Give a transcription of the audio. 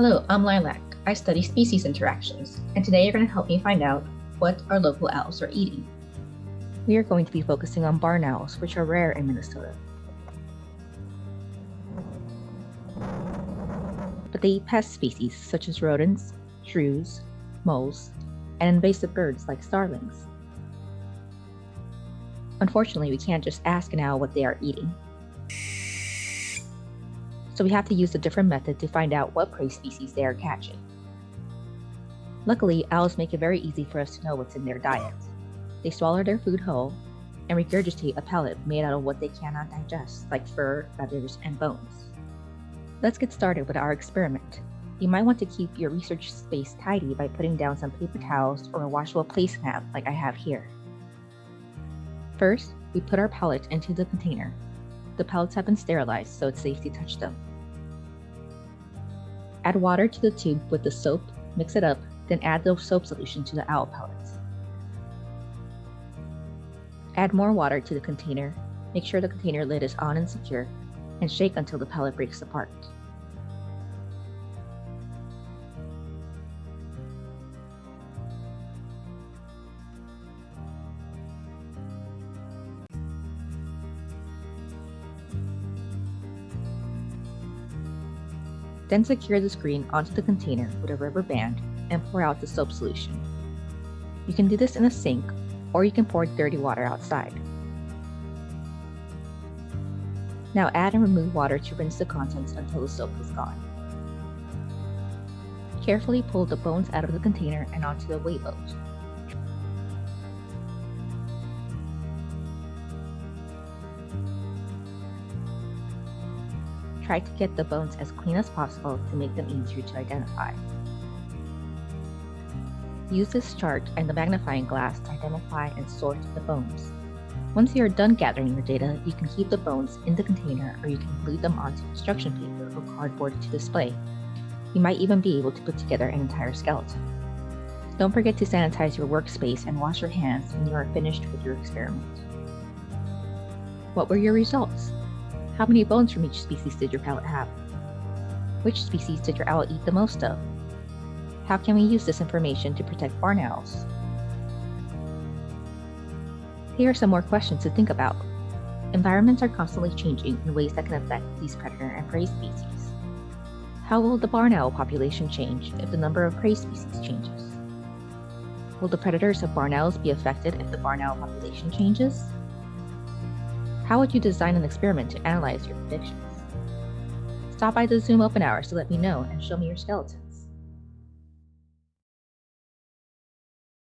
Hello, I'm Lilac. I study species interactions, and today you're going to help me find out what our local owls are eating. We are going to be focusing on barn owls, which are rare in Minnesota. But they eat pest species such as rodents, shrews, moles, and invasive birds like starlings. Unfortunately, we can't just ask an owl what they are eating. So we have to use a different method to find out what prey species they are catching. Luckily, owls make it very easy for us to know what's in their diet. They swallow their food whole and regurgitate a pellet made out of what they cannot digest, like fur, feathers, and bones. Let's get started with our experiment. You might want to keep your research space tidy by putting down some paper towels or a washable placemat like I have here. First, we put our pellet into the container. The pellets have been sterilized, so it's safe to touch them. Add water to the tube with the soap, mix it up, then add the soap solution to the owl pellets. Add more water to the container, make sure the container lid is on and secure, and shake until the pellet breaks apart. Then secure the screen onto the container with a rubber band and pour out the soap solution. You can do this in a sink, or you can pour dirty water outside. Now add and remove water to rinse the contents until the soap is gone. Carefully pull the bones out of the container and onto the weight boat. Try to get the bones as clean as possible to make them easier to identify. Use this chart and the magnifying glass to identify and sort the bones. Once you are done gathering your data, you can keep the bones in the container, or you can glue them onto construction paper or cardboard to display. You might even be able to put together an entire skeleton. Don't forget to sanitize your workspace and wash your hands when you are finished with your experiment. What were your results? How many bones from each species did your pellet have? Which species did your owl eat the most of? How can we use this information to protect barn owls? Here are some more questions to think about. Environments are constantly changing in ways that can affect these predator and prey species. How will the barn owl population change if the number of prey species changes? Will the predators of barn owls be affected if the barn owl population changes? How would you design an experiment to analyze your predictions? Stop by the Zoom open hours to let me know and show me your skeletons.